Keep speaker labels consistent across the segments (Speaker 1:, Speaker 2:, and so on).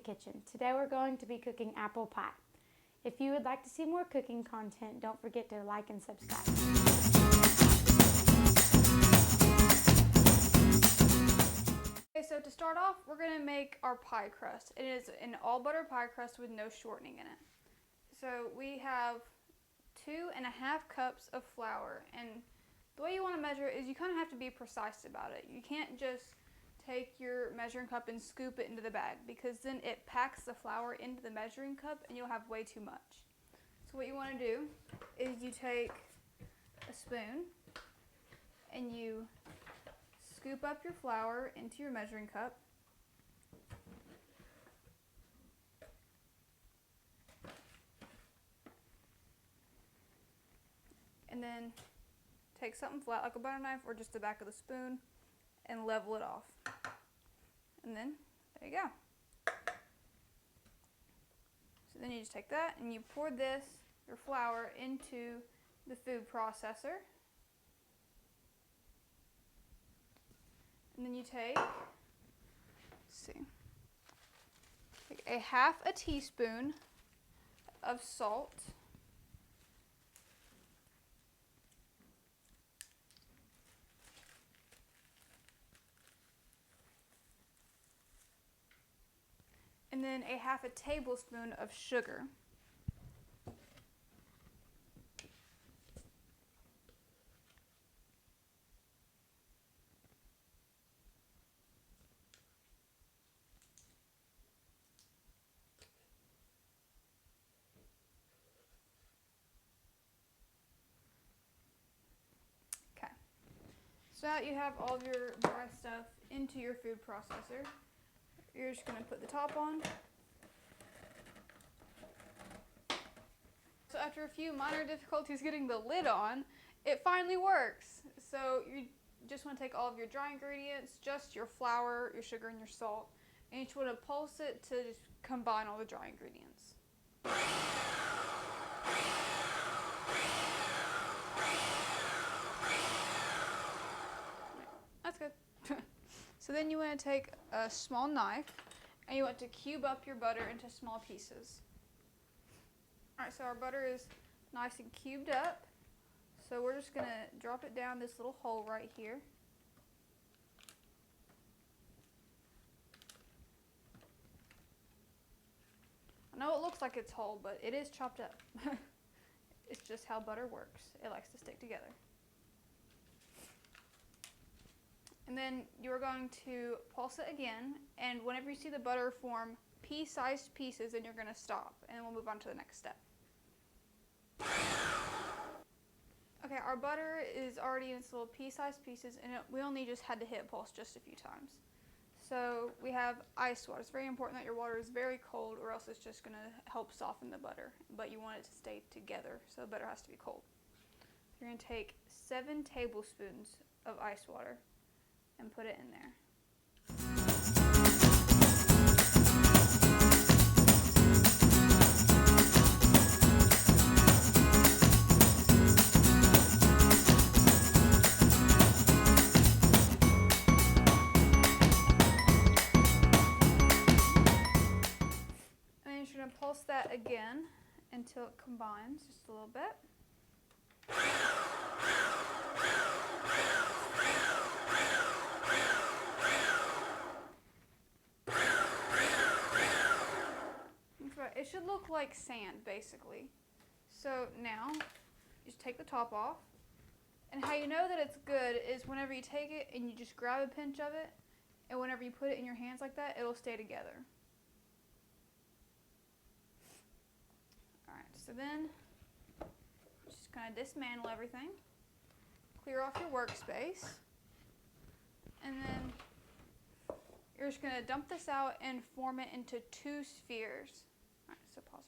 Speaker 1: kitchen. Today we're going to be cooking apple pie. If you would like to see more cooking content, don't forget to like and subscribe.
Speaker 2: Okay, so to start off, we're going to make our pie crust. It is an all butter pie crust with no shortening in it. So we have 2.5 cups of flour, and the way you want to measure it is you kind of have to be precise about it. You can't just take your measuring cup and scoop it into the bag, because then it packs the flour into the measuring cup and you'll have way too much. So what you want to do is you take a spoon and you scoop up your flour into your measuring cup. And then take something flat like a butter knife or just the back of the spoon and level it off. And then there you go. So then you just take that and you pour your flour into the food processor. And then you take a half a teaspoon of salt. And then a half a tablespoon of sugar. Okay. So now that you have all of your dry stuff into your food processor, you're just going to put the top on. So after a few minor difficulties getting the lid on, it finally works. So you just want to take all of your dry ingredients, just your flour, your sugar, and your salt, and you just want to pulse it to just combine all the dry ingredients. That's good. So then you want to take a small knife and you want to cube up your butter into small pieces. Alright, so our butter is nice and cubed up. So we're just going to drop it down this little hole right here. I know it looks like it's whole, but it is chopped up. It's just how butter works. It likes to stick together. And then you're going to pulse it again, and whenever you see the butter form pea-sized pieces, then you're going to stop, and then we'll move on to the next step. Okay, our butter is already in its little pea-sized pieces, and we only just had to hit pulse just a few times. So we have ice water. It's very important that your water is very cold, or else it's just going to help soften the butter, but you want it to stay together, so the butter has to be cold. You're going to take 7 tablespoons of ice water and put it in there. And then you're going to pulse that again until it combines just a little bit. It should look like sand, basically. So now, you just take the top off. And how you know that it's good is whenever you take it and you just grab a pinch of it, and whenever you put it in your hands like that, it'll stay together. Alright, so then, just kind of dismantle everything. Clear off your workspace. And then, you're just going to dump this out and form it into 2 spheres. Alright, so pause.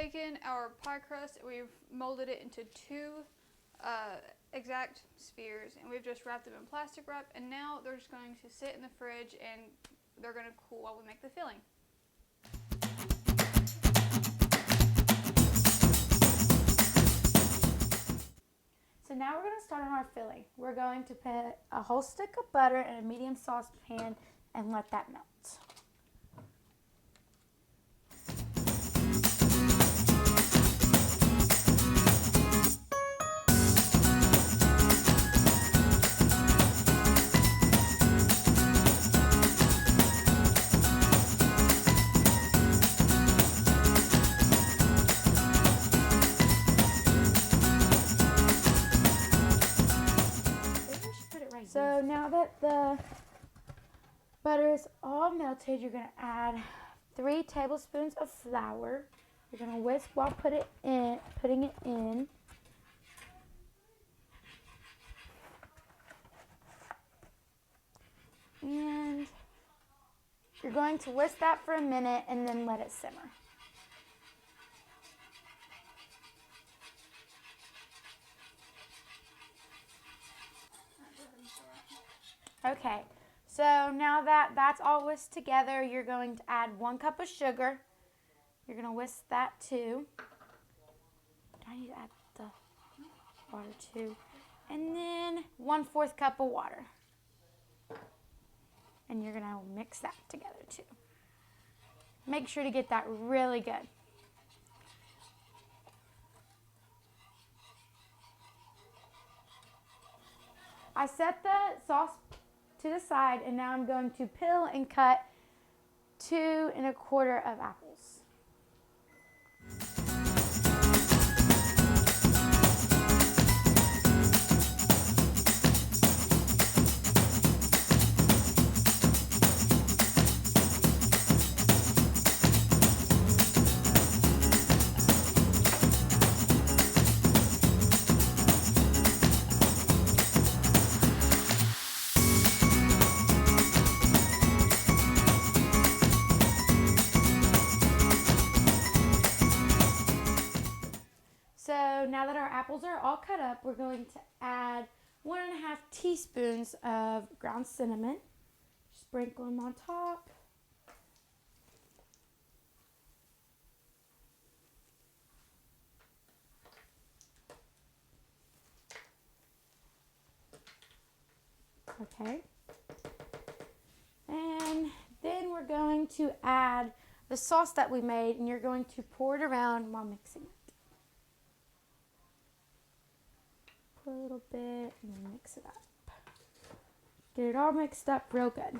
Speaker 2: taken our pie crust and we've molded it into two exact spheres, and we've just wrapped them in plastic wrap, and now they're just going to sit in the fridge and they're going to cool while we make the filling.
Speaker 1: So now we're going to start on our filling. We're going to put a whole stick of butter in a medium saucepan and let that melt. So now that the butter is all melted, you're going to add 3 tablespoons of flour. You're going to whisk while putting it in. And you're going to whisk that for a minute and then let it simmer. Okay, so now that that's all whisked together, you're going to add 1 cup of sugar. You're going to whisk that too. I need to add the water too. And then 1/4 cup of water. And you're going to mix that together too. Make sure to get that really good. I set the sauce to the side, and now I'm going to peel and cut 2 1/4 of apples. So now that our apples are all cut up, we're going to add 1½ teaspoons of ground cinnamon. Sprinkle them on top. Okay. And then we're going to add the sauce that we made, and you're going to pour it around while mixing it. Pour a little bit and then mix it up. Get it all mixed up real good.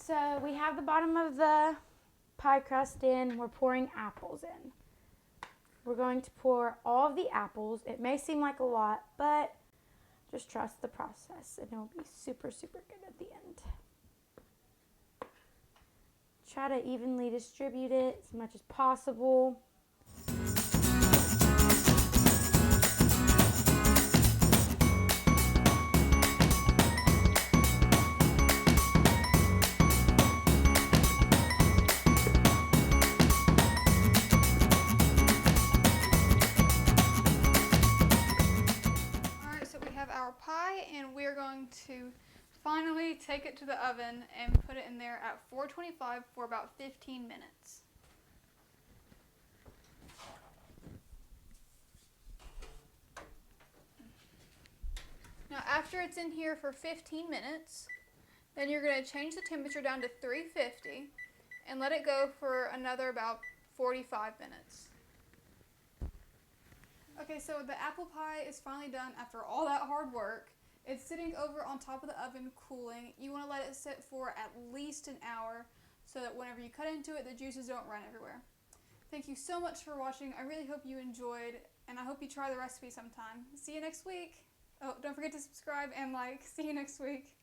Speaker 1: So we have the bottom of the pie crust in. We're pouring apples in. We're going to pour all of the apples. It may seem like a lot, but just trust the process and it'll be super, super good at the end. Try to evenly distribute it as much as possible.
Speaker 2: Pie, and we're going to finally take it to the oven and put it in there at 425 for about 15 minutes. Now after it's in here for 15 minutes, then you're going to change the temperature down to 350 and let it go for another about 45 minutes. Okay, so the apple pie is finally done after all that hard work. It's sitting over on top of the oven cooling. You want to let it sit for at least an hour so that whenever you cut into it, the juices don't run everywhere. Thank you so much for watching. I really hope you enjoyed, and I hope you try the recipe sometime. See you next week. Oh, don't forget to subscribe and like. See you next week.